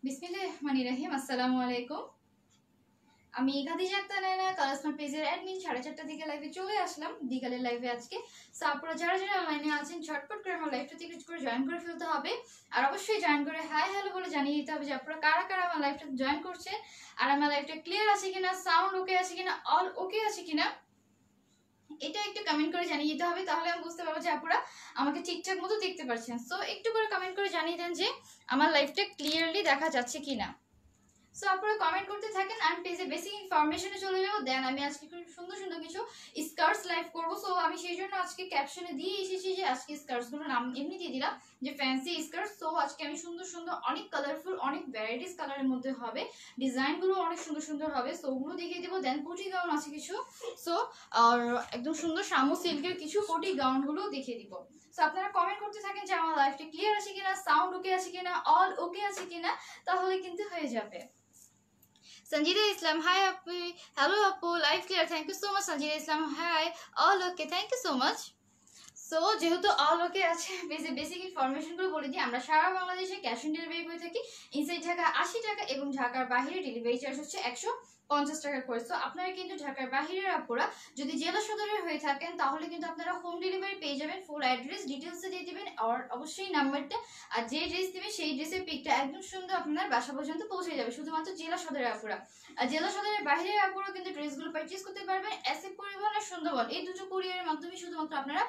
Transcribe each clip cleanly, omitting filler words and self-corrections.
বিসমিল্লাহিররহমানিররহিম। আসসালামু আলাইকুম। আমি খাদিজা আক্তার নায়না কালাসমা পেজের অ্যাডমিন 4:30 দিকে লাইভে চলে আসলাম, বিকালের লাইভে আজকে। সো আপনারা যারা যারা অনলাইনে আছেন ঝটপট করে আমার লাইভটাতে ক্লিক করে জয়েন করে ফেলতে হবে। আর অবশ্যই জয়েন করে হাই হ্যালো বলে জানিয়ে দিতে হবে যে আপনারা কারা কারা আমার লাইভটা জয়েন করছেন, আর আমার লাইভটা ক্লিয়ার আছে কিনা, সাউন্ড ওকে আছে কিনা, অল ওকে আছে কিনা, এটা একটু কমেন্ট করে জানিয়ে দিতে হবে। তাহলে আমি বুঝতে পারবো যে আপনারা আমাকে ঠিকঠাক মতো দেখতে পাচ্ছেন। সো একটু করে কমেন্ট করে জানিয়ে দেন যে আমার লাইভটা ক্লিয়ারলি দেখা যাচ্ছে কিনা। সো আপনারা কমেন্ট করতে থাকেন, আমি পেজে বেসিক ইনফরমেশনে চলে যাবো। দেন আমি আজকে খুব সুন্দর সুন্দর কিছু স্কার্টস লাইভ করবো। সো আমি সেই জন্য আজকে ক্যাপশনে দিয়ে এসেছি যে আজকে স্কার্টসগুলোর নাম এমনি দিয়ে দিলাম যে ফ্যান্সি স্কার্টস। সো আজকে আমি সুন্দর সুন্দর অনেক কালারফুল, অনেক ভ্যারাইটিস কালারের মধ্যে হবে, ডিজাইনগুলো অনেক সুন্দর সুন্দর হবে। সো ওগুলো দেখিয়ে দেবো। দেন কোটি গাউন আছে কিছু। সো আর একদম সুন্দর শামু সিল্কের কিছু কোটি গাউনগুলো দেখিয়ে দিব। সো আপনারা কমেন্ট করতে থাকেন যে আমার লাইভটা ক্লিয়ার আছে কিনা, সাউন্ড ওকে আছে কিনা, অল ওকে আছে কিনা, তাহলে কিন্তু হয়ে যাবে। Sanjida Islam, hi Apu. Hello Apu, live clear. Thank you so much Sanjida Islam. Hi, all okay. Thank you so much. So যেহেতু অল ওকে আছে, বেসিক ইনফরমেশনগুলো বলে দিই। আমরা সারা বাংলাদেশে ক্যাশ অন ডেলিভারি করে থাকি। ইনসাইড ঢাকা 80 টাকা এবং ঢাকার বাইরে ডেলিভারি চার্জ হচ্ছে 150 টাকা করে। সো আপনারা কিন্তু ঢাকার বাইরের আপুরা যদি জেলা সদরের হয়ে থাকেন তাহলে কিন্তু আপনারা হোম ডেলিভারি পেয়ে যাবেন। ফুল অ্যাড্রেস ডিটেলসে দিয়ে দিবেন আর অবশ্যই নাম্বারটা, আর যে ড্রেস দিবেন সেই ড্রেসের পিকটা একদম সুন্দর আপনার বাসা পর্যন্ত পৌঁছে যাবে, শুধুমাত্র জেলা সদরের আপুরা। আর জেলা সদরের বাইরের আপুরা কিন্তু ড্রেসগুলো পারচেজ করতে পারবেন এসএফ পরিবহন আর সুন্দরবন, এই দুটো কুরিয়ারের মাধ্যমে শুধুমাত্র আপনারা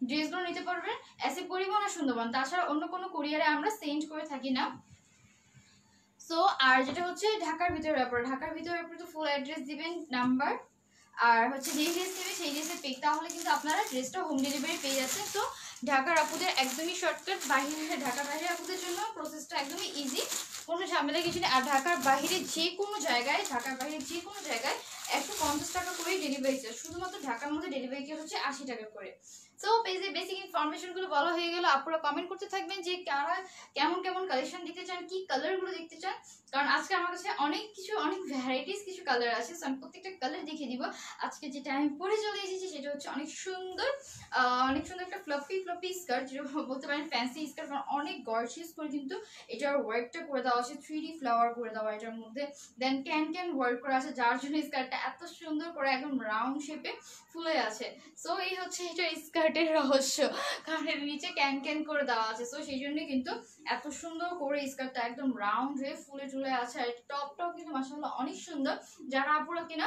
ড্রেসগুলো নিতে পারবেন, এসএফ পরিবহন আর সুন্দরবন। তাছাড়া অন্য কোনো কুরিয়ারে আমরা সেন্ড করে থাকি না। সো আর যেটা হচ্ছে ঢাকার ভিতরে ব্যাপার, ঢাকার ভিতরে আপনি তো ফুল অ্যাড্রেস দিবেন, নাম্বার, আর হচ্ছে যেই ড্রেস দেবে সেই ড্রেসের পিক, তাহলে কিন্তু আপনারা ড্রেসটা হোম ডেলিভারি পেয়ে যাচ্ছেন। তো ঢাকার আপুদের একদমই শর্টকাট, বাইরে ঢাকার বাইরে আপুদের জন্য প্রসেসটা একদমই ইজি, কোনো ঝামেলা কিছু নেই। আর ঢাকার বাইরে যে কোনো জায়গায়, ঢাকার বাইরে যে কোনো জায়গায় 150 টাকা করে ডেলিভারি চার্জ, শুধুমাত্র ঢাকার মধ্যে ডেলিভারি চার্জ হচ্ছে 80 টাকা করে। সো পেজে বেসিক ইনফরমেশনগুলো বলা হয়ে গেল। আপনারা কমেন্ট করতে থাকবেন যে কারা কেমন কেমন কালেকশন দেখতে চান, কি কালারগুলো দেখতে চান, কারণ আজকে আমার কাছে অনেক কিছু, অনেক ভ্যারাইটিস কিছু কালার আছে। সো আমি প্রত্যেকটা কালার দেখিয়ে দিব। আজকে যেটা আমি পরে চলে এসেছি সেটা হচ্ছে অনেক সুন্দর একটা ফ্লফি স্কার্ট, যেটা বলতে পারেন ফ্যান্সি স্কার্ট, কারণ অনেক গর্জিয়াস করে কিন্তু এটার ওয়ার্কটা করে দেওয়া আছে, 3D ফ্লাওয়ার করে দেওয়া এটার মধ্যে। দেন ক্যান ওয়ার্ক করা আছে, যার জন্য স্কার্টটা এত সুন্দর করে একদম রাউন্ড শেপে ফুলে আছে। সো এই হচ্ছে এটা স্কার্টের রহস্য, কারণ এর নিচে ক্যান করে দেওয়া আছে। সো সেই জন্য কিন্তু এত সুন্দর করে স্কার্টটা একদম রাউন্ড হয়ে ফুলে টুলে আছে। আর টপটাও কিন্তু মাশাআল্লাহ অনেক সুন্দর। যারা আপুরা কিনা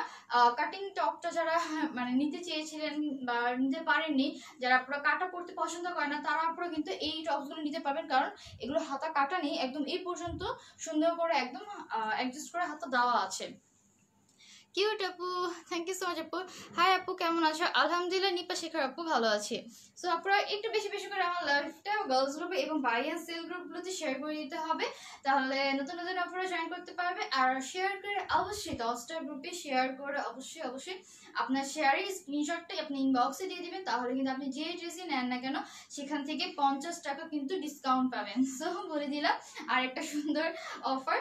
কাটিং টপটা যারা মানে নিতে চেয়েছিলেন বা নিতে পারেননি, যারা আপুরা কাটা পড়তে পছন্দ করে না, তারা আপুরা কিন্তু এই টপসগুলো নিতে পারবেন, কারণ এগুলো হাতা কাটা নেই, একদম এই পর্যন্ত সুন্দর করে একদম অ্যাডজাস্ট করে হাতা দেওয়া আছে। কিউট আপু, থ্যাংক ইউ সো মাচ আপু। হাই আপু, কেমন আছো? আলহামদুলিল্লাহ নিপা শেখর আপু, ভালো আছি। সো আপনারা একটু বেশি বেশি করে আমার লাইভটা গার্লস গ্রুপ এবং বাই অ্যান্ড সেল গ্রুপগুলোতে শেয়ার করে দিতে হবে, তাহলে নতুন নতুন আপনারা জয়েন করতে পারবে। আর শেয়ার করে অবশ্যই 10টা গ্রুপে শেয়ার করে অবশ্যই আপনার শেয়ারের স্ক্রিনশটটাই আপনি ইনবক্সে দিয়ে দিবেন, তাহলে কিন্তু আপনি যে ড্রেসই নেন না কেন সেখান থেকে 50 টাকা কিন্তু ডিসকাউন্ট পাবেন। সো বলে দিলাম আর একটা সুন্দর অফার।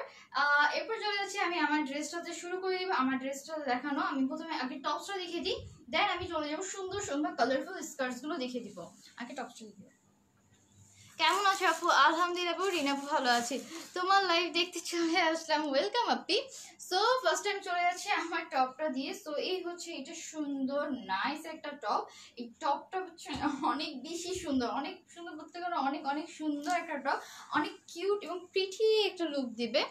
এরপর চলে যাচ্ছি আমি আমার ড্রেসটাতে, শুরু করে দিব আমার ড্রেসটা দেখানো। আমি প্রথমে আগে টপসটা দেখিয়ে দিই, দেন আমি চলে যাবো সুন্দর সুন্দর কালারফুল স্কার্টস গুলো দেখিয়ে দিব। আগে টপসটা দেখিয়ে। কেমন আছো আপু? আলহামদুলিল্লাহ আপু, রিনা আপু ভালো আছি। তোমার লাইভ দেখতে চলে আসলাম, ওয়েলকাম আপি। সো ফার্স্ট টাইম চলে যাচ্ছে আমার টপটা দিয়ে। সো এই হচ্ছে এটা সুন্দর নাইস একটা টপ। এই টপটা হচ্ছে অনেক বেশি সুন্দর, অনেক সুন্দর বলতে গেলে অনেক অনেক সুন্দর একটা টপ, অনেক কিউট এবং প্রিটি একটা লুক দিবে।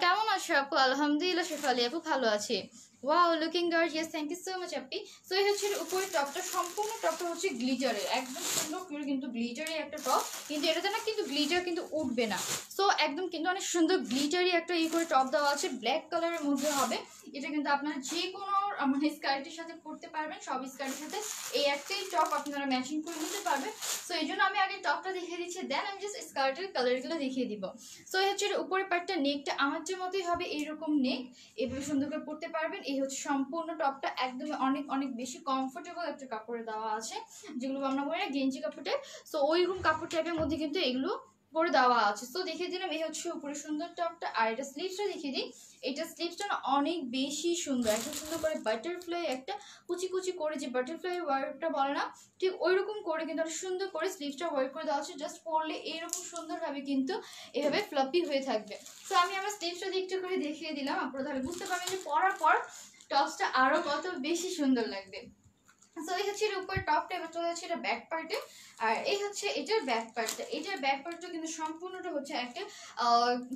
কেমন আছো আপু? আলহামদুলিল্লাহ শেফালি আপু ভালো আছে। Wow, looking gorgeous, thank you so much আপি। সো এই হচ্ছে উপরের টপটা, সম্পূর্ণ টপটা হচ্ছে গ্লিটারের, একদম সুন্দর করে কিন্তু গ্লিটারের একটা টপ, কিন্তু এটাতে না কিন্তু গ্লিটার কিন্তু উঠবে না। সো একদম কিন্তু অনেক সুন্দর গ্লিটারি একটা করে টপ দেওয়া আছে, ব্ল্যাক কালারের মধ্যে হবে। এটা কিন্তু আপনারা যে কোনো মানে স্কার্টের সাথে পরতে পারবেন, সব স্কার্টের সাথে এই একটাই টপ আপনারা ম্যাচিং করে নিতে পারবেন। সো এই জন্য আমি আগে টপটা দেখিয়ে দিচ্ছি, দেন আমি জাস্ট স্কার্টের কালারগুলো দেখিয়ে দিব। সো এই হচ্ছে উপরের পার্টটা, নেকটা আমার যে মতোই হবে এইরকম নেক, এভাবে সুন্দর করে পরতে পারবেন। এই হচ্ছে সম্পূর্ণ টপটা, একদমই অনেক অনেক বেশি কমফোর্টেবল একটা কাপড়ে দেওয়া আছে, যেগুলো আমরা বলি না গেঞ্জি কাপড়ের। সো ওইরকম কাপড় টাইপের মধ্যে কিন্তু এগুলো করে দেওয়া আছে। তো দেখিয়ে দিলাম এই হচ্ছে উপরে সুন্দর টপটা। আর এটা স্লিভসটা দেখিয়ে দিই। এটা স্লিভসটা না অনেক বেশি সুন্দর, একটা সুন্দর করে বাটারফ্লাই, একটা কুচি কুচি করে যে বাটারফ্লাই ওয়ার্কটা বলে না, ঠিক ওইরকম করে কিন্তু সুন্দর করে স্লিভসটা ওয়ার্ক করে দেওয়া আছে। জাস্ট পরলে এইরকম সুন্দরভাবে কিন্তু এভাবে ফ্লাপি হয়ে থাকবে। তো আমি আমার স্লিভসটা দিকটা করে দেখিয়ে দিলাম, আপনারা তাহলে বুঝতে পারবেন যে পরার পর টপসটা আরো কত বেশি সুন্দর লাগবে। সো এই হচ্ছে এর উপর টপটা, এবার চলে যাচ্ছে এটা ব্যাক পার্টে। আর এই হচ্ছে এটার ব্যাক পার্টটা, এটার ব্যাক পার্টটা কিন্তু সম্পূর্ণটা হচ্ছে একটা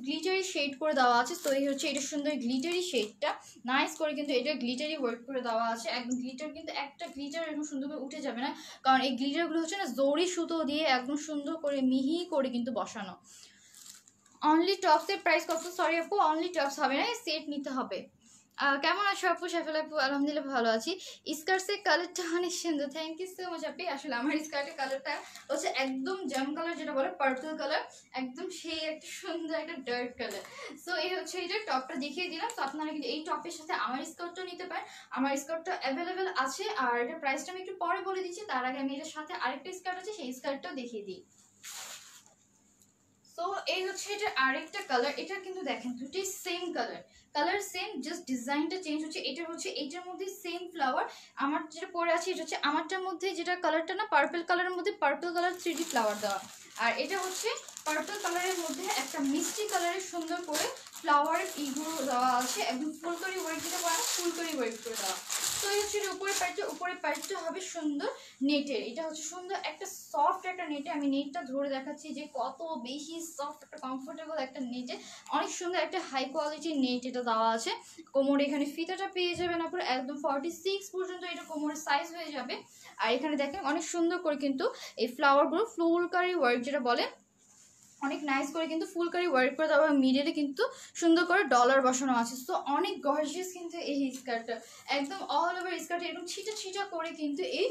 গ্লিটারি শেড করে দেওয়া আছে। তো এই হচ্ছে এটা সুন্দর গ্লিটারি শেডটা, নাইস করে কিন্তু এটা গ্লিটারি ওয়ার্ক করে দেওয়া আছে। একদম গ্লিটার কিন্তু একটা গ্লিটার এরকম সুন্দর করে উঠে যাবে না, কারণ এই গ্লিটারগুলো হচ্ছে না জরি সুতো দিয়ে একদম সুন্দর করে মিহি করে কিন্তু বসানো। অনলি টপসের প্রাইস কত? সরি আপু, অনলি টপস হবে না, সেট নিতে হবে। কেমন আছো আপু? সাইফুল আপু আলহামদুলিল্লাহ ভালো আছি। স্কার্টসের কালারটা অনেক সুন্দর, থ্যাংক ইউ সো মাচ আপনি। আসলে আমার স্কার্টের কালারটা হচ্ছে একদম জাম কালার, যেটা বলে পার্পল কালার, একদম সেই একটা সুন্দর একটা ডার্ক কালার। সো এই হচ্ছে এটা টপটা দেখিয়ে দিলাম। তো আপনারা কিন্তু এই টপের সাথে আমার স্কার্টটাও নিতে পারেন, আমার স্কার্টটা অ্যাভেলেবেল আছে। আর এটার প্রাইসটা আমি একটু পরে বলে দিচ্ছি, তার আগে আমি এটার সাথে আরেকটা স্কার্ট আছে, সেই স্কার্টটাও দেখিয়ে দিই। তো এই হচ্ছে এটা আরেকটা কালার, এটা কিন্তু দেখেন দুটোই same colour, colour same, just ডিজাইনটা চেঞ্জ হচ্ছে। এটা হচ্ছে এটার মধ্যে সেম ফ্লাওয়ার, আমার যেটা পরে আছে এটা হচ্ছে আমারটার মধ্যে যেটা কালারটা না পার্পল কালারের মধ্যে পার্পল কালার 3D ফ্লাওয়ার দেওয়া। আর এটা হচ্ছে পার্পল কালারের মধ্যে একটা মিষ্টি কালারের সুন্দর করে ফ্লাওয়ার ইগুলো দেওয়া আছে, একদম ফুলকড়ি ওয়ার্ক দিতে পারে, ফুলকড়ি ওয়ার্ক করে দেওয়া। তো এই হচ্ছে উপরের পার্টটা হবে সুন্দর নেটের, এটা হচ্ছে সুন্দর একটা সফট একটা নেটে, আমি নেটটা ধরে দেখাচ্ছি যে কত বেশি সফট একটা কমফোর্টেবল একটা নেটে, অনেক সুন্দর একটা হাই কোয়ালিটির নেট এটা দেওয়া আছে। কোমরে এখানে ফিতাটা পেয়ে যাবেন আপনার একদম 46 পর্যন্ত এটা কোমরের সাইজ হয়ে যাবে। আর এখানে দেখেন অনেক সুন্দর করে কিন্তু এই ফ্লাওয়ারগুলো ফুলকারি ওয়ার্ক যেটা বলে, অনেক নাইস করে কিন্তু ফুলকারি ওয়ার্ক করে দেওয়া, মিডলে কিন্তু সুন্দর করে ডলার বসানো আছে। তো অনেক গর্জিয়াস কিন্তু এই স্কার্টটা, একদম অল ওভার স্কার্ট এরকম ছিটা ছিটা করে কিন্তু এই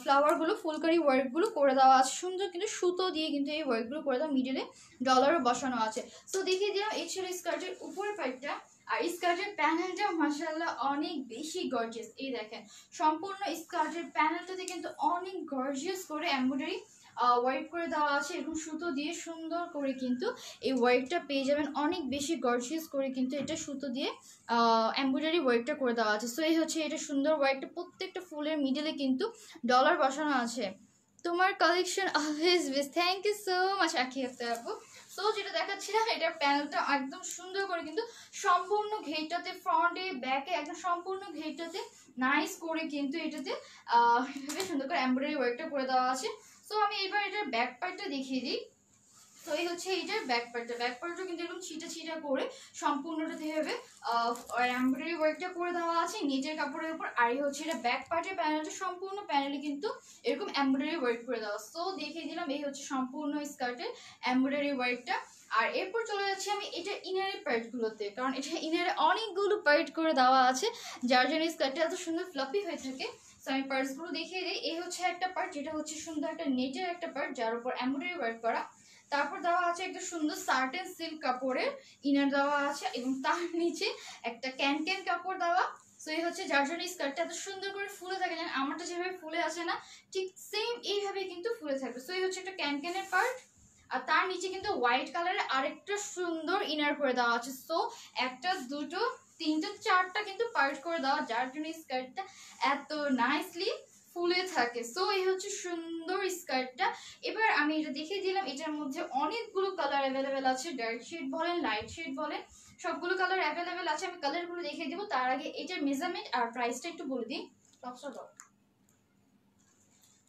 ফ্লাওয়ারগুলো ফুলকারি ওয়ার্কগুলো করে দেওয়া আছে, সুন্দর কিন্তু সুতো দিয়ে কিন্তু এই ওয়ার্কগুলো করে দেওয়া, মিডলে ডলারও বসানো আছে। তো দেখিয়ে দিলাম এই ছিল স্কার্টের উপরের পার্টটা। আর স্কার্টের প্যানেলটা মাশাআল্লাহ অনেক বেশি গর্জিয়াস, এই দেখেন সম্পূর্ণ স্কার্টের প্যানেলটাতে কিন্তু অনেক গর্জিয়াস করে এমব্রয়ডারি ওয়ার্ক করে দেওয়া আছে, এরকম সুতো দিয়ে সুন্দর করে কিন্তু এই ওয়ার্কটা পেয়ে যাবেন, অনেক বেশি গর্জিয়াস করে কিন্তু এটা সুতো দিয়ে এমব্রয়ডারি ওয়ার্কটা করে দেওয়া আছে। সো এই হচ্ছে এটা সুন্দর ওয়ার্কটা, প্রত্যেকটা ফুলের মিডলে কিন্তু ডলার বসানো আছে। তোমার collection always best, thank you so much Akhi Akter আপু। সো যেটা দেখাচ্ছিলাম এটার প্যানেলটা একদম সুন্দর করে কিন্তু সম্পূর্ণ ঘেরটাতে, ফ্রন্টে ব্যাকে একদম সম্পূর্ণ ঘেরটাতে নাইস করে কিন্তু এটাতে এভাবে সুন্দর করে এমব্রয়ডারি ওয়ার্কটা করে দেওয়া আছে। তো আমি এবার এটার ব্যাক পার্টটা দেখিয়ে দিই। তো এই হচ্ছে এইটার ব্যাক পার্টটা কিন্তু এরকম ছিটা ছিটা করে সম্পূর্ণটা এভাবে এমব্রয়ডারি ওয়ার্কটা করে দেওয়া আছে নিচের কাপড়ের উপর। আর এই হচ্ছে এটা ব্যাক পার্টের প্যানেলটা, সম্পূর্ণ প্যানেলে কিন্তু এরকম এমব্রয়ডারি ওয়ার্ক করে দেওয়া। সো দেখিয়ে দিলাম এই হচ্ছে সম্পূর্ণ স্কার্টের এমব্রয়ডারি ওয়ার্কটা। আর এরপর চলে যাচ্ছি আমি এটা ইনারের পার্টগুলোতে, কারণ এটা ইনারে অনেকগুলো পার্ট করে দেওয়া আছে, যার জন্য স্কার্টটা এত সুন্দর ফ্লাফি হয়ে থাকে। সো আমি পার্টসগুলো দেখিয়ে দিই। এই হচ্ছে একটা পার্ট, যেটা হচ্ছে সুন্দর একটা নেটের একটা পার্ট, যার উপর এমব্রয়ডারি ওয়ার্ক করা। তারপর দেওয়া আছে একটা সুন্দর সার্টেন সিল্ক কাপড়ের ইনার দেওয়া আছে, এবং তার নিচে একটা ক্যান ক্যান কাপড় দেওয়া। সো এই হচ্ছে যার জন্য স্কার্টটা এত সুন্দর করে ফুলে থাকে, জানেন আমারটা যেভাবে ফুলে আসে না, ঠিক সেম এইভাবে কিন্তু ফুলে থাকবে। সো এই হচ্ছে একটা ক্যান ক্যানের পার্ট। আর তার নিচে কিন্তু হোয়াইট কালারের আরেকটা সুন্দর ইনার করে দেওয়া আছে। সো একটা, দুটো, তিনটা, চারটা কিন্তু পার্ট করে দেওয়া, যার জন্য স্কার্টটা এত নাইসলি ফুলে থাকে। সো এই হচ্ছে সুন্দর স্কার্টটা। এবার আমি এটা দেখিয়ে দিলাম, এটার মধ্যে অনেকগুলো কালার অ্যাভেলেবেল আছে, ডার্ক শেড বলেন লাইট শেড বলেন, সবগুলো কালার অ্যাভেলেবেল আছে। আমি কালারগুলো দেখিয়ে দিব, তার আগে এটার মেজারমেন্ট আর প্রাইসটা একটু বলে দিই। টপসটা দাও।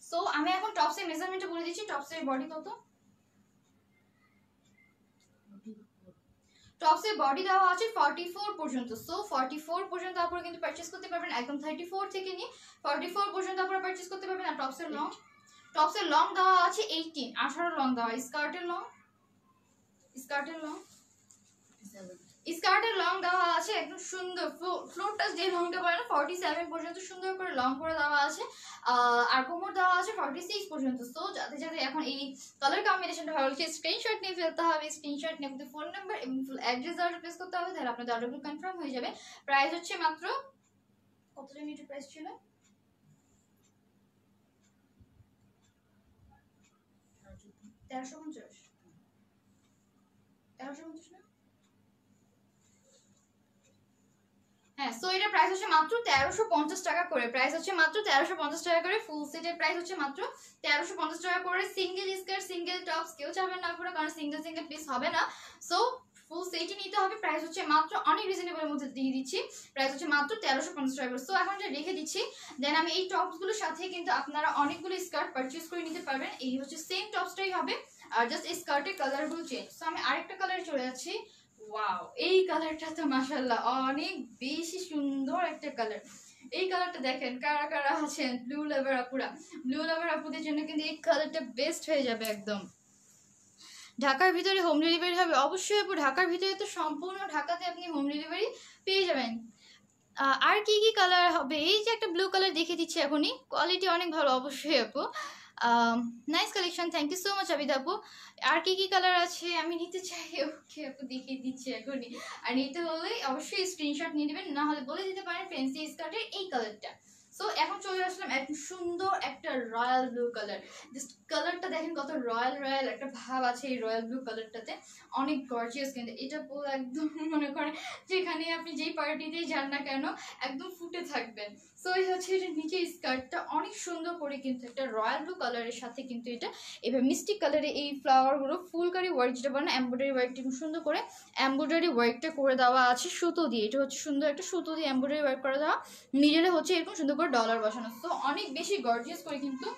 সো আমি এখন টপসের মেজারমেন্টটা বলে দিচ্ছি। টপসের বডি কত? টপসের বডি দেওয়া আছে 44 পর্যন্ত। সো 44 পর্যন্ত আপনারা কিন্তু পারচেজ করতে পারবেন, একদম 34 থেকে নিয়ে 44 পর্যন্ত আপনারা পারচেজ করতে পারবেন। আর টপসের লং দেওয়া আছে 18, 18 লং দেওয়া। স্কার্টের লং দেওয়া আছে একদম সুন্দর, ফ্লোরটা যে লংটা বলে না 47 পর্যন্ত সুন্দর করে লং করে দেওয়া আছে। আর কোমর দেওয়া আছে 46 পর্যন্ত। সো যাদের যাদের এখন এই কালার কম্বিনেশনটা ভালো লাগছে, স্ক্রিনশট নিয়ে ফেলতে হবে। স্ক্রিনশট নিয়ে আপনাদের ফোন নাম্বার এবং ফুল অ্যাড্রেস অর্ডার প্লেস করতে হবে, তাহলে আপনাদের অর্ডারগুলো কনফার্ম হয়ে যাবে। প্রাইস হচ্ছে মাত্র কতটা মিটার প্রাইস ছিল? 1350। 1250 না? হ্যাঁ, সো এটার প্রাইস হচ্ছে মাত্র 1350 টাকা করে। প্রাইস হচ্ছে মাত্র 1350 টাকা করে। ফুল সেটের প্রাইস হচ্ছে মাত্র 1350 টাকা করে। সিঙ্গেল স্কার্ট সিঙ্গেল টপস কেউ চাবেন না পুরো, কারণ সিঙ্গেল সিঙ্গেল পিস হবে না। সো ফুল সেটই নিতে হবে। প্রাইস হচ্ছে মাত্র অনেক রিজনেবলের মধ্যে দিয়ে দিচ্ছি। প্রাইস হচ্ছে মাত্র 1350 টাকা করে। সো এখন যে রেখে দিচ্ছি, দেন আমি এই টপসগুলোর সাথে কিন্তু আপনারা অনেকগুলো স্কার্ট পারচেজ করে নিতে পারবেন। এই হচ্ছে সেম টপসটাই হবে, আর জাস্ট এই স্কার্টের কালারগুলো চেঞ্জ। সো আমি আরেকটা কালারে চলে যাচ্ছি। ওয়াও, এই কালারটা তো মাশাআল্লাহ অনেক বেশি সুন্দর একটা কালার। এই কালারটা দেখেন, কারা কারা আছেন ব্লু লাভার আপুরা, ব্লু লাভার আপুদের জন্য কিন্তু এই কালারটা বেস্ট হয়ে যাবে একদম। ঢাকার ভিতরে হোম ডেলিভারি হবে অবশ্যই আপু। ঢাকার ভিতরে তো সম্পূর্ণ ঢাকাতে আপনি হোম ডেলিভারি পেয়ে যাবেন। আর কি কি কালার হবে, এই যে একটা ব্লু কালার দেখে দিচ্ছি এখনই, কোয়ালিটি অনেক ভালো অবশ্যই আপু। Nice collection, thank you so much Abida আপু। আর কি কি কালার আছে আমি নিতে চাই, ওকে আপু দেখিয়ে দিচ্ছি এখনই। আর নিতে হলে অবশ্যই স্ক্রিনশট নিয়ে নেবেন, না হলে বলে দিতে পারেন ফ্যান্সি স্কার্টের এই কালারটা। সো এখন চলে আসলাম এত সুন্দর একটা রয়্যাল ব্লু কালার। জাস্ট কালারটা দেখেন কত রয়্যাল রয়্যাল একটা ভাব আছে এই রয়্যাল ব্লু কালারটাতে, অনেক গর্জিয়াস। কিন্তু এটা পুরো একদম মনে করেন যেখানে আপনি যেই পার্টিতেই যান না কেন একদম ফুটে থাকবেন। সো এই হচ্ছে এটা নিচে স্কার্টটা অনেক সুন্দর করে কিন্তু একটা রয়্যাল ব্লু কালারের সাথে কিন্তু এটা এবার মিষ্টি কালারে এই ফ্লাওয়ারগুলো ফুলকারি ওয়ার্ক যেটা বলে না, এমব্রয়ডারি ওয়ার্কটা খুব সুন্দর করে এমব্রয়ডারি ওয়ার্কটা করে দেওয়া আছে সুতো দিয়ে। এটা হচ্ছে সুন্দর একটা সুতো দিয়ে এমব্রয়ডারি ওয়ার্ক করে দেওয়া, মিডলে হচ্ছে এরকম সুন্দর করে ডলার বসানো। তো অনেক বেশি গর্জিয়াস করে কিন্তু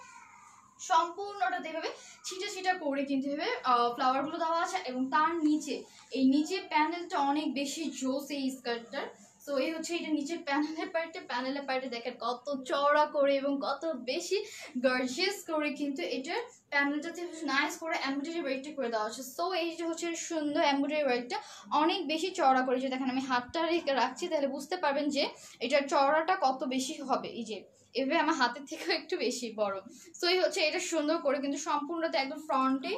সম্পূর্ণটা এভাবে ছিটা ছিটা করে কিন্তু এভাবে ফ্লাওয়ারগুলো দেওয়া আছে। এবং তার নিচে এই নিচে প্যানেলটা অনেক বেশি জোস এই স্কার্টটার। সো এই হচ্ছে এটা নিচের প্যানেলের পার্টে দেখেন কত চওড়া করে এবং কত বেশি গর্জিয়াস করে কিন্তু এটার প্যানেলটাতে নাইস করে এমব্রয়ডারি ওয়ার্কটা করে দেওয়া আছে। সো এইটা হচ্ছে সুন্দর এমব্রয়ডারি ওয়ার্কটা অনেক বেশি চওড়া করে। যে দেখেন আমি হাতটা রাখছি তাহলে বুঝতে পারবেন যে এটার চওড়াটা কত বেশি হবে। এই যে এভাবে আমার হাতের থেকেও একটু বেশি বড়। সো এই হচ্ছে এটা সুন্দর করে কিন্তু সম্পূর্ণটা একদম ফ্রন্টে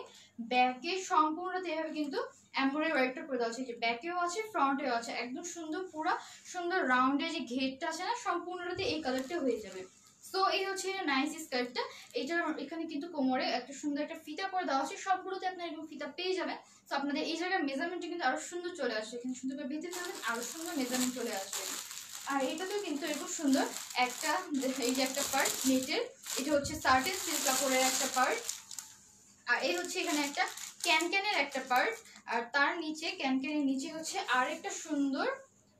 ব্যাকে সম্পূর্ণটা এভাবে কিন্তু এমব্রয়ডারি ওয়ার্কটা করে দেওয়া আছে। যে ব্যাকেও আছে ফ্রন্টেও আছে, একদম সুন্দর পুরো সুন্দর রাউন্ডে যে ঘেরটা আছে না সম্পূর্ণটাতে এই কালারটা হয়ে যাবে। সো এই হচ্ছে নাইস স্কার্টটা। এইটার এখানে কিন্তু কোমরে একটা সুন্দর একটা ফিতা করে দেওয়া আছে, সবগুলোতে আপনার এরকম ফিতা পেয়ে যাবেন। তো আপনাদের এই জায়গায় মেজারমেন্টটা কিন্তু আরো সুন্দর চলে আসবে, এখানে সুন্দর করে বেঁধে ফেলবেন আরো সুন্দর মেজারমেন্ট চলে আসবে। আর এটাতেও কিন্তু এরকম সুন্দর একটা এই যে একটা পার্ট নেটের, এটা হচ্ছে সার্টেন সিল্ক কাপড়ের একটা পার্ট। আর এই হচ্ছে এখানে একটা ক্যানক্যানের একটা পার্ট। আর তার নিচে ক্যানক্যানের নিচে হচ্ছে আর একটা সুন্দর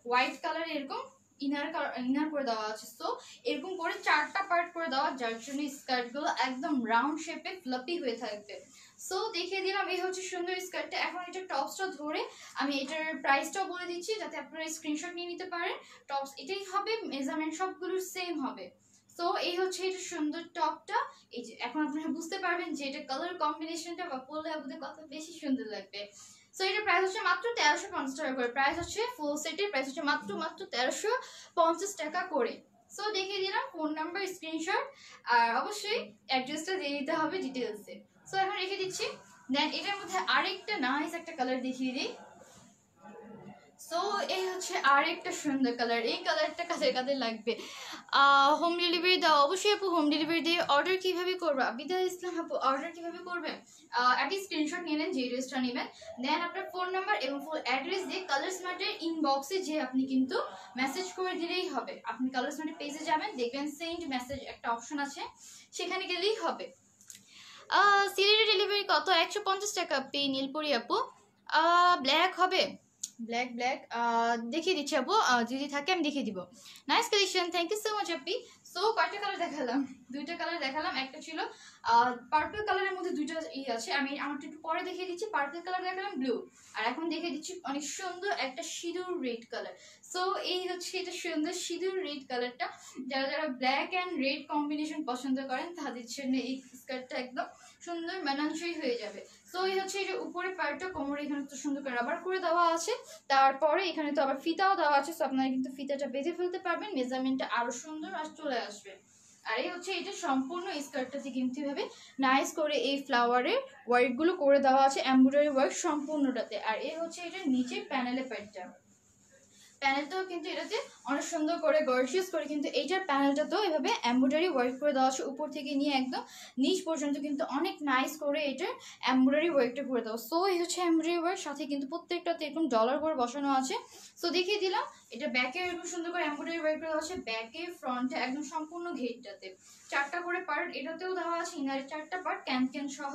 হোয়াইট কালার এরকম ইনার করে দেওয়া আছে। সো এরকম করে চারটা পার্ট করে দেওয়া, যার জন্য স্কার্টগুলো একদম রাউন্ড শেপে ফ্লাপি হয়ে থাকবে। সো দেখিয়ে দিলাম এই হচ্ছে সুন্দর স্কার্টটা। এখন এটা টপসটা ধরে আমি এটার প্রাইসটাও বলে দিচ্ছি যাতে আপনারা স্ক্রিনশট নিয়ে নিতে পারেন। টপস এটাই হবে, মেজারমেন্ট সবগুলো সেম হবে। সো এই হচ্ছে এটা সুন্দর টপটা। এই যে এখন আপনারা বুঝতে পারবেন যে এটা কালার কম্বিনেশনটা বা পরলে আপনাদের কত বেশি সুন্দর লাগবে। সো এটার প্রাইস হচ্ছে মাত্র 1350 টাকা করে। প্রাইস হচ্ছে ফুল সেটের প্রাইস হচ্ছে মাত্র 1350 টাকা করে। সো দেখিয়ে দিলাম ফোন নাম্বার স্ক্রিনশট, আর অবশ্যই অ্যাড্রেসটা দিয়ে দিতে হবে ডিটেলসে। সো এখন রেখে দিচ্ছি। দেন এটার মধ্যে আরেকটা নাইস একটা কালার দেখিয়ে দিই। সো এই হচ্ছে আরেকটা সুন্দর কালার। এই কালারটা কাদের কাদের লাগবে? হোম ডেলিভারি দাও অবশ্যই আপু। হোম ডেলিভারি দিয়ে অর্ডার কিভাবে করবে আবিদা ইসলাম আপু? অর্ডার কিভাবে করবেন? একটা স্ক্রিনশট নিয়ে নেন যে ড্রেসটা নেবেন, দেন আপনার ফোন নাম্বার এবং ফুল অ্যাড্রেস দিয়ে কালার স্মার্টের ইনবক্সে যে আপনি কিন্তু মেসেজ করে দিলেই হবে। আপনি কালার স্মার্টের পেজে যাবেন, দেখবেন সেন্ড মেসেজ একটা অপশন আছে, সেখানে গেলেই হবে। সিলেটে ডেলিভারি কত? 150 টাকা। পে নীলপরি আপু। ব্ল্যাক হবে? ব্ল্যাক দেখিয়ে দিচ্ছি আপু, যদি থাকে আমি দেখিয়ে দিব। Nice collection, thank you so much আপি। সো কয়টা কালার দেখালাম? দুইটা কালার দেখালাম। একটা ছিল পার্পল কালারের মধ্যে দুইটা আছে, আমি আমারটা একটু পরে দেখিয়ে দিচ্ছি। পার্পল কালার দেখালাম, ব্লু। আর এখন দেখিয়ে দিচ্ছি অনেক সুন্দর একটা সিঁদুর রেড কালার। সো এই হচ্ছে এটা সুন্দর সিঁদুর রেড কালারটা। যারা যারা ব্ল্যাক অ্যান্ড রেড কম্বিনেশন পছন্দ করেন তাদের জন্য এই স্কার্টটা একদম সুন্দর মানানসই হয়ে যাবে। সো এই হচ্ছে এটা উপরে পার্টটা, কোমরে এখানে তো সুন্দর করে রাবার করে দেওয়া আছে, তারপরে এখানে তো আবার ফিতাও দেওয়া আছে। সো আপনারা কিন্তু ফিতাটা বেঁধে ফেলতে পারবেন, মেজারমেন্টটা আরো সুন্দর আর চলে আসবে। আর এই হচ্ছে এটা সম্পূর্ণ স্কার্টটাতে কিন্তু এভাবে নাইস করে এই ফ্লাওয়ারের ওয়ার্কগুলো করে দেওয়া আছে, এমব্রয়ডারি ওয়ার্ক সম্পূর্ণটাতে। আর এই হচ্ছে এটা নিচে প্যানেলের পার্টটা। প্যানেলটাও কিন্তু এটাতে অনেক সুন্দর করে গর্জিয়াস করে কিন্তু এইটার প্যানেলটাতেও এভাবে এমব্রয়ডারি ওয়ার্ক করে দেওয়া আছে, উপর থেকে নিয়ে একদম নিচ পর্যন্ত কিন্তু অনেক নাইস করে এটার এমব্রয়ডারি ওয়ার্কটা করে দেওয়া। সো এই হচ্ছে এমব্রয়ডারি ওয়ার্ক, সাথে কিন্তু প্রত্যেকটাতে এরকম ডলার করে বসানো আছে। সো দেখিয়ে দিলাম এটা ব্যাকে এরকম সুন্দর করে এমব্রয়ডারি ওয়ার্ক করে দেওয়া আছে, ব্যাকে ফ্রন্টে একদম সম্পূর্ণ ঘেরটাতে 4টা করে পার্ট এটাতেও দেওয়া আছে, ইনারের 4টা পার্ট ক্যান সহ।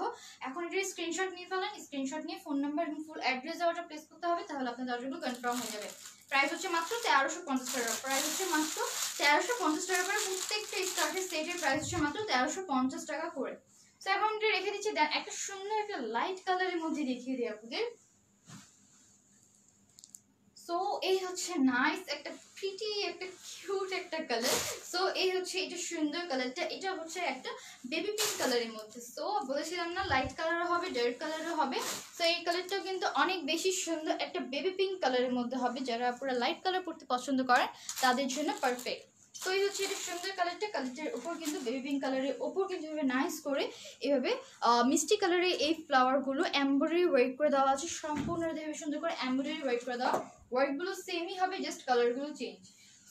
এখন এটার স্ক্রিনশট নিয়ে ফেলেন, স্ক্রিনশট নিয়ে ফোন নাম্বার এবং ফুল অ্যাড্রেস দেওয়াটা প্লেস করতে হবে, তাহলে আপনার দরজাগুলো কনফার্ম হয়ে যাবে। প্রাইস হচ্ছে মাত্র 1350 টাকা, প্রাইস হচ্ছে মাত্র 1350 টাকা করে। প্রত্যেকটা স্কার্টের সেটের প্রাইস হচ্ছে মাত্র 1350 টাকা করে। তো এখন এটা রেখে দিচ্ছি, দেন একটা সুন্দর একটা লাইট কালারের মধ্যে দেখিয়ে দিই আপনাদের। সো এই হচ্ছে নাইস একটা প্রিটি একটা কিউট একটা কালার। সো এই হচ্ছে এটা সুন্দর কালারটা, এটা হচ্ছে একটা বেবি পিঙ্ক কালারের মধ্যে। সো বলেছিলাম না লাইট কালারও হবে ডার্ক কালারও হবে। সো এই কালারটাও কিন্তু অনেক বেশি সুন্দর একটা বেবি পিঙ্ক কালারের মধ্যে হবে, যারা পুরো লাইট কালার পরতে পছন্দ করেন তাদের জন্য পারফেক্ট। তো এই হচ্ছে এটা সুন্দর কালারটা, কালারটার উপর কিন্তু বেবি পিঙ্ক কালারের উপর কিন্তু এভাবে নাইস করে এভাবে মিষ্টি কালারের এই ফ্লাওয়ারগুলো এমব্রয়ডারি ওয়ার্ক করে দেওয়া আছে, সম্পূর্ণ সুন্দর করে এমব্রয়ডারি ওয়ার্ক করে দেওয়া। ওয়ার্কগুলো সেমই হবে, জাস্ট কালারগুলো চেঞ্জ।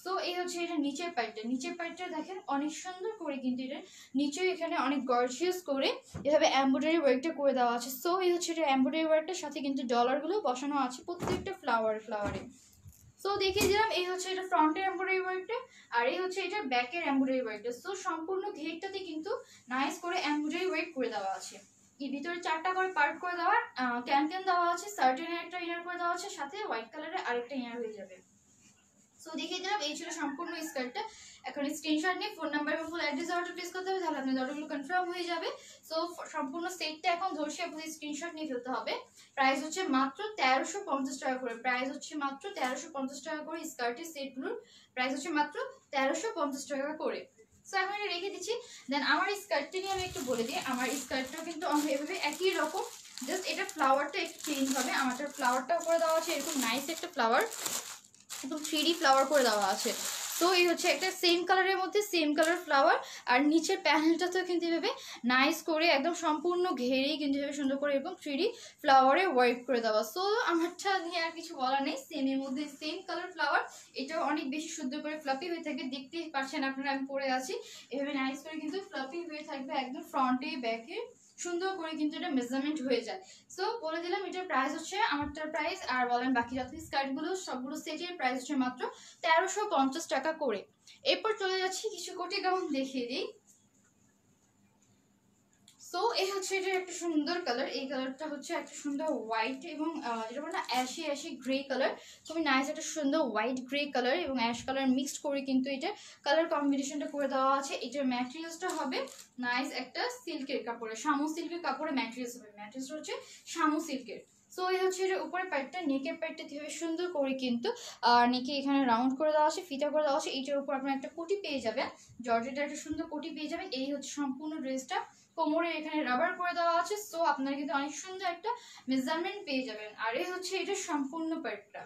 সো এই হচ্ছে এটা নিচের পার্টটা, নিচের পার্টটা দেখেন অনেক সুন্দর করে কিন্তু এটা নিচেও এখানে অনেক গর্জিয়াস করে এভাবে এমব্রয়ডারি ওয়ার্কটা করে দেওয়া আছে। সো এই হচ্ছে এটা এমব্রয়ডারি ওয়ার্কটার সাথে কিন্তু ডলারগুলো বসানো আছে প্রত্যেকটা ফ্লাওয়ারে। সো দেখিয়ে দিলাম এই হচ্ছে এটা ফ্রন্টের এমব্রয়ডারি ওয়ার্কটা, আর এই হচ্ছে এটা ব্যাকের এমব্রয়ডারি ওয়ার্কটা। সো সম্পূর্ণ ঘেরটাতে কিন্তু নাইস করে এমব্রয়ডারি ওয়ার্ক করে দেওয়া আছে। এর ভিতরে 4টা করে পার্ট করে দেওয়া ক্যান দেওয়া আছে, সার্টেনের একটা ইনার করে দেওয়া আছে, সাথে হোয়াইট কালারের আরেকটা ইনার হয়ে যাবে। সো দেখিয়ে দিলাম এই ছিল সম্পূর্ণ স্কার্টটা। এখন স্ক্রিনশট নিয়ে ফোন নাম্বার এবং ফুল অ্যাড্রেস অর্ডার প্লেস করতে হবে, তাহলে আপনার অর্ডারগুলো কনফার্ম হয়ে যাবে। সো সম্পূর্ণ সেটটা এখন ধরছি আপনাদের স্ক্রিনশট নিয়ে ফেলতে হবে। প্রাইস হচ্ছে মাত্র 1350 টাকা করে, প্রাইস হচ্ছে মাত্র 1350 টাকা করে। স্কার্টের সেটগুলোর প্রাইস হচ্ছে মাত্র 1350 টাকা করে। সো এখন এটা রেখে দিচ্ছি। দেন আমার স্কার্টটা নিয়ে আমি একটু বলে দিই, আমার স্কার্টটা কিন্তু এভাবে একই রকম, জাস্ট এটা ফ্লাওয়ারটা একটু চেঞ্জ হবে। আমাদের ফ্লাওয়ারটা করে দেওয়া আছে এরকম নাইস একটা ফ্লাওয়ার, একদম 3D ফ্লাওয়ার করে দেওয়া আছে। তো এই হচ্ছে একটা সেম কালারের মধ্যে সেম কালার ফ্লাওয়ার, আর নিচের প্যানেলটাতেও কিন্তু এভাবে নাইস করে একদম সম্পূর্ণ ঘেরেই কিন্তু এভাবে সুন্দর করে এরকম 3D ফ্লাওয়ারে ওয়ার্ক করে দেওয়া। সো আমারটা নিয়ে আর কিছু বলার নেই, সেমের মধ্যে সেম কালার ফ্লাওয়ার। এটাও অনেক বেশি সুন্দর করে ফ্লাপি হয়ে থাকে, দেখতেই পাচ্ছেন আপনারা আমি পরে আছি এভাবে নাইস করে কিন্তু ফ্লাপি হয়ে থাকবে একদম ফ্রন্টে ব্যাকে সুন্দর করে কিন্তু এটা মেজারমেন্ট হয়ে যায়। সো বলে দিলাম এটার প্রাইস হচ্ছে আমারটার প্রাইস, আর বলেন বাকি যত স্কার্টগুলো সবগুলো সেটের প্রাইস হচ্ছে মাত্র 1350 টাকা করে। এরপর চলে যাচ্ছি কিছু কোটি গাউন দেখিয়ে দিই। সো এই হচ্ছে এটা একটা সুন্দর কালার, এই কালারটা হচ্ছে একটা সুন্দর হোয়াইট এবং যেটা বলে না অ্যাশি গ্রে কালার, খুবই নাইস একটা সুন্দর হোয়াইট গ্রে কালার এবং অ্যাশ কালার মিক্সড করে কিন্তু এটা কালার কম্বিনেশনটা করে দেওয়া আছে। এটার ম্যাটেরিয়ালসটা হবে নাইস একটা সিল্কের কাপড়ে, শামু সিল্কের কাপড়ে ম্যাটেরিয়ালস হবে, ম্যাটেরিয়ালসটা হচ্ছে শামু সিল্কের। সো এই হচ্ছে এটা উপরের পার্টটা, নেকের পার্টটা কিভাবে সুন্দর করে কিন্তু নেকে এখানে রাউন্ড করে দেওয়া আছে, ফিতা করে দেওয়া আছে। এইটার উপর আপনার একটা কোটি পেয়ে যাবেন, জর্জেটের একটা সুন্দর কোটি পেয়ে যাবেন। এই হচ্ছে সম্পূর্ণ ড্রেসটা, কোমরে এখানে রাবার করে দেওয়া আছে। সো আপনারা কিন্তু অনেক সুন্দর একটা মেজারমেন্ট পেয়ে যাবেন। আর এই হচ্ছে এটা সম্পূর্ণ পার্টটা,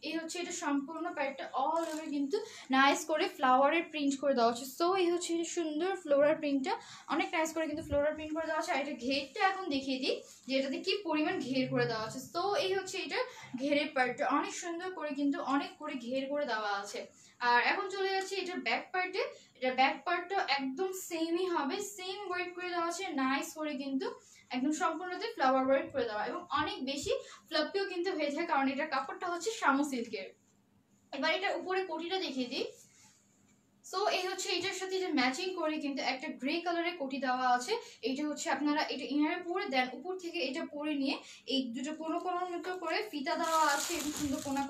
এই হচ্ছে এটা সম্পূর্ণ পার্টটা অল ওভার কিন্তু নাইস করে ফ্লাওয়ারের প্রিন্ট করে দেওয়া আছে। সো এই হচ্ছে সুন্দর ফ্লোরাল প্রিন্টটা, অনেক নাইস করে কিন্তু ফ্লোরাল প্রিন্ট করে দেওয়া আছে। আর এটা ঘেরটা এখন দেখিয়ে দিই যে এটাতে কি পরিমাণ ঘের করে দেওয়া আছে। সো এই হচ্ছে এটা ঘেরের পার্টটা, অনেক সুন্দর করে কিন্তু অনেক করে ঘের করে দেওয়া আছে। আর এখন চলে যাচ্ছে এটার ব্যাক পার্টে, এটা ব্যাক পার্টটা একদম সেমই হবে, সেম ওয়ার্ক করে দেওয়া আছে নাইস করে কিন্তু একদম সম্পূর্ণতে ফ্লাওয়ার ওয়ার্ক করে দেওয়া এবং অনেক বেশি ফ্লাফিও কিন্তু হয়ে যায়, কারণ এটার কাপড়টা হচ্ছে শামু সিল্কের। এবার এটা উপরে কোটিটা দেখিয়ে দিই। সো এই হচ্ছে এটার সাথে এটা ম্যাচিং করে কিন্তু একটা গ্রে কালারের কোটি দেওয়া আছে। এইটা হচ্ছে আপনারা এটা ইনারে পরে দেন, উপর থেকে এটা পরে নিয়ে এই দুটো কোনো মতো করে ফিতা দেওয়া আছে এবং সুন্দর কোনা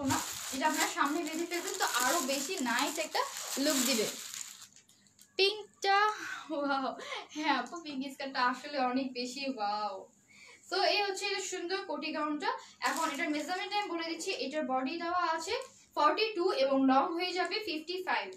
যেটা আপনারা সামনে বেঁধে ফেলবেন, তো আরো বেশি নাইস একটা লুক দিবে। পিঙ্কটা ওয়াও, হ্যাঁ আপু পিঙ্ক স্কার্টটা আসলে অনেক বেশি ওয়াও। সো এই হচ্ছে এটা সুন্দর কোটি গাউনটা। এখন এটার মেজারমেন্ট আমি বলে দিচ্ছি, এটার বডি দেওয়া আছে 42 এবং লং হয়ে যাবে 55।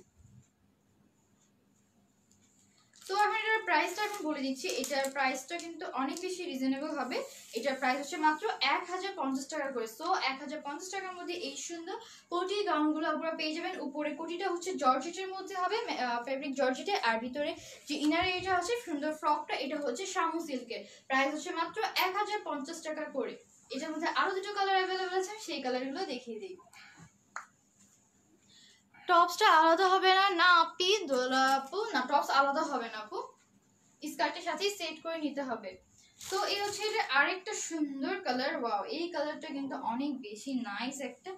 তো আমি এটার প্রাইসটা এখন বলে দিচ্ছি, এটার প্রাইসটা কিন্তু অনেক বেশি রিজনেবল হবে। এটার প্রাইস হচ্ছে মাত্র 1050 টাকা করে। সো 1050 টাকার মধ্যে এই সুন্দর কোটি গাউনগুলো আপনারা পেয়ে যাবেন। উপরে কোটিটা হচ্ছে জর্জেটের মধ্যে হবে, ফেব্রিক জর্জেটে, আর ভিতরে যে ইনার এটা আছে সুন্দর ফ্রকটা এটা হচ্ছে শামু সিল্কের। প্রাইস হচ্ছে মাত্র 1050 টাকা করে। এটার মধ্যে আরো দুটো কালার অ্যাভেলেবল আছে, সেই কালারগুলো দেখিয়ে দিই। টপসটা আলাদা হবে না? না আপি, দোলা আপু, না টপস আলাদা হবে না আপু, স্কার্টের সাথেই সেট করে নিতে হবে। তো এই হচ্ছে এটা আরেকটা সুন্দর কালার। ওয়াও, এই কালারটা কিন্তু অনেক বেশি নাইস, একটা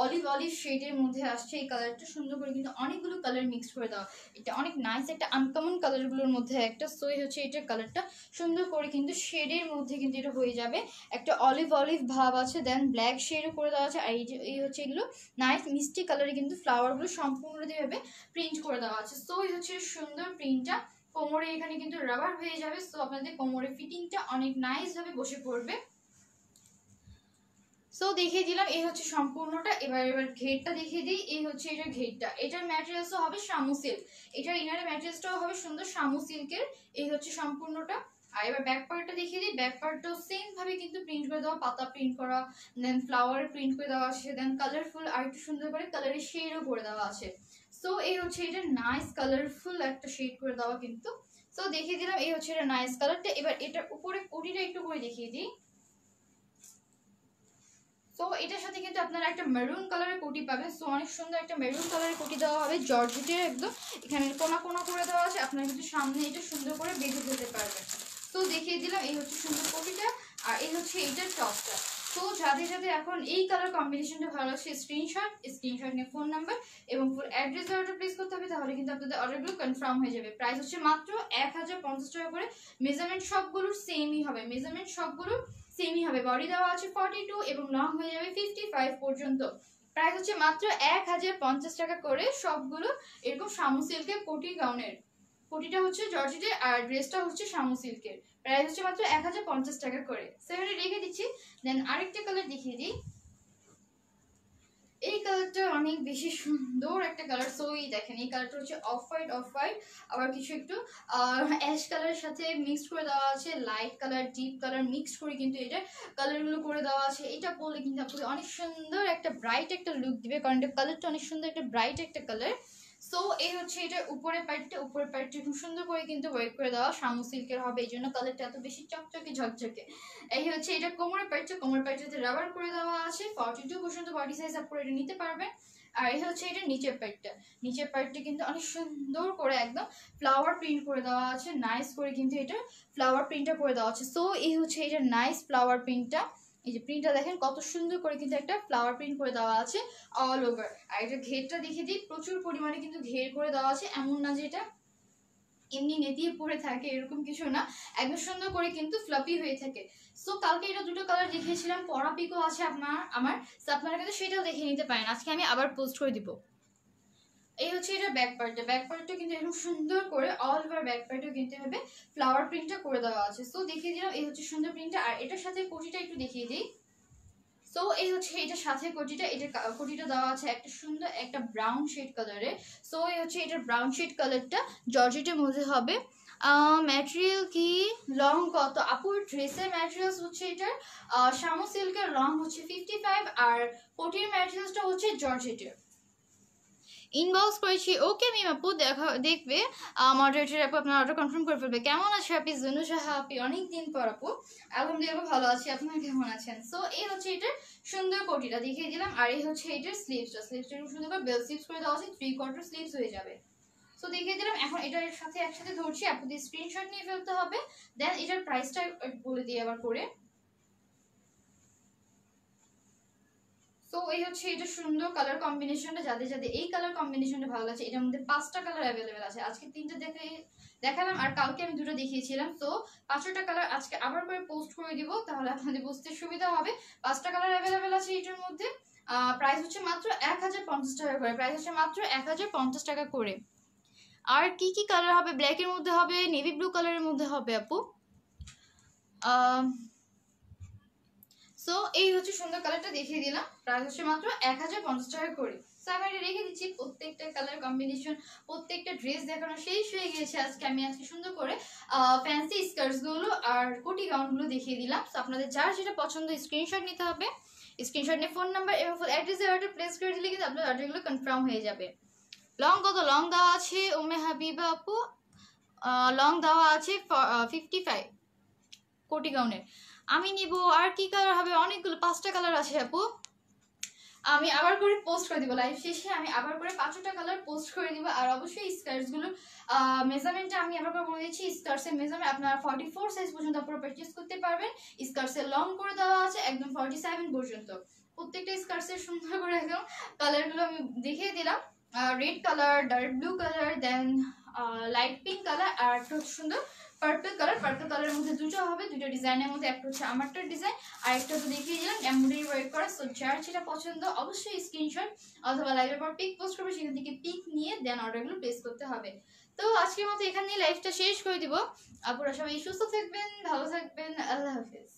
অলিভ অলিভ শেডের মধ্যে আসছে এই কালারটা। সুন্দর করে কিন্তু অনেকগুলো কালার মিক্স করে দেওয়া, এটা অনেক নাইস একটা আনকমন কালারগুলোর মধ্যে একটা। সো এই হচ্ছে এটার কালারটা সুন্দর করে কিন্তু শেডের মধ্যে কিন্তু এটা হয়ে যাবে, একটা অলিভ অলিভ ভাব আছে, দেন ব্ল্যাক শেডও করে দেওয়া আছে। আর এই যে এই হচ্ছে এগুলো নাইস মিষ্টি কালারে কিন্তু ফ্লাওয়ারগুলো সম্পূর্ণভাবে প্রিন্ট করে দেওয়া আছে। সো এই হচ্ছে সুন্দর প্রিন্টটা। কোমরে এখানে কিন্তু রাবার হয়ে যাবে, সো আপনাদের কোমরে ফিটিংটা অনেক নাইস ভাবে বসে পড়বে। সো দেখিয়ে দিলাম এই হচ্ছে সম্পূর্ণটা। এবার ঘেরটা দেখিয়ে দিই। এই হচ্ছে এটার ঘেরটা, এটার ম্যাটেরিয়ালসও হবে শামু সিল্ক, এটার ইনারের ম্যাটেরিয়ালসটাও হবে সুন্দর শামু সিল্কের। এই হচ্ছে সম্পূর্ণটা। আর এবার ব্যাক পার্টটা দেখিয়ে দিই। ব্যাক পার্টটাও সেম ভাবে কিন্তু প্রিন্ট করে দেওয়া, পাতা প্রিন্ট করা, দেন ফ্লাওয়ার প্রিন্ট করে দেওয়া আছে, দেন কালারফুল আর একটু সুন্দর করে কালারের শেডও করে দেওয়া আছে। সো এই হচ্ছে এটা নাইস কালারফুল একটা শেড করে দেওয়া কিন্তু। সো দেখিয়ে দিলাম এই হচ্ছে এটা নাইস কালারটা। এবার এটার উপরে কোটিটা একটু করে দেখিয়ে দিই। তো এটার সাথে কিন্তু আপনারা একটা মেরুন কালারের কোটি পাবেন। সো অনেক সুন্দর একটা মেরুন কালারের কোটি দেওয়া হবে, জর্জেটের একদম এখানে কোনা কোনা করে দেওয়া আছে, আপনারা কিন্তু সামনে এটা সুন্দর করে বেঁধে দিতে পারবেন। তো দেখিয়ে দিলাম এই হচ্ছে সুন্দর কোটিটা, আর এই হচ্ছে এইটার টপটা। তো যাদের যাদের এখন এই কালার কম্বিনেশনটা ভালো লাগছে, স্ক্রিনশট নিয়ে ফোন নাম্বার এবং ফুল অ্যাড্রেস অর্ডার প্লেস করতে হবে, তাহলে কিন্তু আপনাদের অর্ডারগুলো কনফার্ম হয়ে যাবে। প্রাইস হচ্ছে মাত্র 1050 টাকা করে। মেজারমেন্ট সবগুলোর সেমই হবে, মেজারমেন্ট সবগুলোর সেমই হবে। বডি দেওয়া আছে 42 এবং লং হয়ে যাবে 55 পর্যন্ত। প্রাইস হচ্ছে মাত্র 1050 টাকা করে সবগুলো এরকম শামু সিল্কের কোটি গাউনের। কোটিটা হচ্ছে জর্জেটের আর ড্রেসটা হচ্ছে শামু সিল্কের। প্রাইস হচ্ছে মাত্র 1050 টাকা করে। সেখানে রেখে দিচ্ছি। দেন আরেকটা কালার দেখিয়ে দিই। এই কালারটা অনেক বেশি সুন্দর একটা কালার। সো এই দেখেন এই কালারটা হচ্ছে অফ হোয়াইট, আবার কিছু একটু অ্যাশ কালারের সাথে মিক্সড করে দেওয়া আছে, light colour deep colour mixed করে কিন্তু এটা কালারগুলো করে দেওয়া আছে। এটা পরলে কিন্তু আপনাদের অনেক সুন্দর একটা ব্রাইট একটা লুক দিবে, কারণ এটা কালারটা অনেক সুন্দর একটা ব্রাইট একটা কালার। সো এই হচ্ছে এটা উপরের পার্টটা খুব সুন্দর করে কিন্তু ওয়ার্ক করে দেওয়া শামু সিল্কের হবে, এই জন্য কালারটা এত বেশি চকচকে ঝকঝকে। এই হচ্ছে এটা কোমরের পার্টটাতে রাবার করে দেওয়া আছে, 42 পর্যন্ত বডি সাইজ আপ করে এটা নিতে পারবেন। আর এই হচ্ছে এটা নিচের পার্টটা কিন্তু অনেক সুন্দর করে একদম ফ্লাওয়ার প্রিন্ট করে দেওয়া আছে, নাইস করে কিন্তু এটা ফ্লাওয়ার প্রিন্টটা করে দেওয়া আছে। সো এই হচ্ছে এটা নাইস ফ্লাওয়ার প্রিন্টটা। এই যে প্রিন্টটা দেখেন কত সুন্দর করে কিন্তু একটা ফ্লাওয়ার প্রিন্ট করে দেওয়া আছে অল ওভার। আর এটা ঘেরটা দেখিয়ে দিই, প্রচুর পরিমাণে কিন্তু ঘের করে দেওয়া আছে, এমন না যে এটা এমনি নেতিয়ে পড়ে থাকে, এরকম কিছু না, একদম সুন্দর করে কিন্তু ফ্লাপি হয়ে থাকে। সো কালকে এটা দুটো কালার দেখিয়েছিলাম, পরা পিকও আছে আমার, সো আপনারা কিন্তু সেটাও দেখে নিতে পারেন, আজকে আমি আবার পোস্ট করে দিব। এই হচ্ছে এটা ব্যাক পার্টটা কিন্তু এরকম সুন্দর করে অল ওভার ব্যাক পার্টেও কিন্তু হবে ফ্লাওয়ার প্রিন্টটা করে দেওয়া আছে। সো দেখিয়ে দিলাম এই হচ্ছে সুন্দর প্রিন্টটা। আর এটার সাথে কোটিটা একটু দেখিয়ে দিই। সো এই হচ্ছে এটার সাথে কোটিটা দেওয়া আছে একটা সুন্দর একটা ব্রাউন শেড কালারে। সো এই হচ্ছে এটার ব্রাউন শেড কালারটা জর্জেটের মধ্যে হবে। ম্যাটেরিয়াল কি, লং কত আপুর ড্রেসের ম্যাটেরিয়ালস হচ্ছে এটার শামু সিল্কের, লং হচ্ছে 55 আর কোটির ম্যাটেরিয়ালসটা হচ্ছে জর্জেটের। ইনবক্স করেছি, ওকে মিম আপু দেখবে মডারেটর আপু আপনার অর্ডার কনফার্ম করে ফেলবে। কেমন আছে আপনি জুনু সাহা আপনি, অনেকদিন পর আপু। আলহামদুলিল্লাহ ভালো আছি, আপনারা কেমন আছেন? সো এই হচ্ছে এটার সুন্দর কোটিটা দেখিয়ে দিলাম। আর এই হচ্ছে এটার স্লিভসটা খুব সুন্দর করে বেল স্লিভস করে দেওয়া আছে, 3/4 স্লিভস হয়ে যাবে। সো দেখিয়ে দিলাম। এখন এটার সাথে একসাথে ধরছি, আপনাদের স্ক্রিনশট নিয়ে ফেলতে হবে। দেন এটার প্রাইসটা বলে দিই আবার করে। সো এই হচ্ছে এটা সুন্দর কালার কম্বিনেশনটা, যাদের যাদের এই কালার কম্বিনেশনটা ভালো লাগছে, এটার মধ্যে 5টা কালার অ্যাভেলেবেল আছে। আজকে 3টা দেখালাম আর কালকে আমি 2টা দেখিয়েছিলাম। তো 5টা কালার আজকে আবার করে পোস্ট করে দিব, তাহলে আপনাদের বুঝতে সুবিধা হবে। 5টা কালার অ্যাভেলেবেল আছে এটার মধ্যে। প্রাইস হচ্ছে মাত্র 1050 টাকা করে, প্রাইস হচ্ছে মাত্র 1050 টাকা করে। আর কি কি কালার হবে? ব্ল্যাকের মধ্যে হবে, নেভি ব্লু কালারের মধ্যে হবে আপু। সো এই হচ্ছে সুন্দর কালারটা দেখিয়ে দিলাম, প্রাইস হচ্ছে মাত্র 1050 টাকা করে। সো আমি এটা রেখে দিচ্ছি। প্রত্যেকটা কালার কম্বিনেশন, প্রত্যেকটা ড্রেস দেখানো শেষ হয়ে গিয়েছে আজকে। আমি আজকে সুন্দর করে ফ্যান্সি স্কার্টস গুলো আর কোটি গাউন গুলো দেখিয়ে দিলাম। সো আপনাদের যার যেটা পছন্দ স্ক্রিনশট নিতে হবে, স্ক্রিনশট নিয়ে ফোন নাম্বার এবং ফুল অ্যাড্রেসে অর্ডার প্লেস করে দিলে কিন্তু আপনার অর্ডারগুলো কনফার্ম হয়ে যাবে। লং কত? লং দেওয়া আছে ওমে হাবিবা আপু, লং দেওয়া আছে 55 কোটি গাউনের। আমি নিব। আর কি কালার হবে? অনেকগুলো, 5টা কালার আছে আপু। আমি আবার করে পোস্ট করে দিব, লাইভ শেষে আমি আবার করে 5টা কালার পোস্ট করে দিব। আর অবশ্যই স্কার্টসগুলো মেজারমেন্টটা আমি আবার করে বলে দিচ্ছি। স্কার্টসের মেজারমেন্ট আপনারা 44 সাইজ পর্যন্ত আপনারা পারচেজ করতে পারবেন। স্কার্টসের লং করে দেওয়া আছে একদম 47 পর্যন্ত। প্রত্যেকটা স্কার্টসের সুন্দর করে একদম কালারগুলো আমি দেখিয়ে দিলাম। Red colour, dark blue colour, then light pink colour, আর একটা সুন্দর পার্পল কালার। পার্পল কালারের মধ্যে দুটো হবে, দুটো ডিজাইনের মধ্যে একটা হচ্ছে আমারটার ডিজাইন, আর একটা তো দেখিয়ে দিলাম এমব্রয়ডারি ওয়ার্ক করা। সো যার যেটা পছন্দ অবশ্যই স্ক্রিনশট অথবা লাইভের পর পিক পোস্ট করবে, সেখান থেকে পিক নিয়ে দেন অর্ডারগুলো প্লেস করতে হবে। তো আজকের মতো এখানেই লাইভটা শেষ করে দিব। আপনারা সবাই সুস্থ থাকবেন, ভালো থাকবেন, আল্লাহ হাফেজ।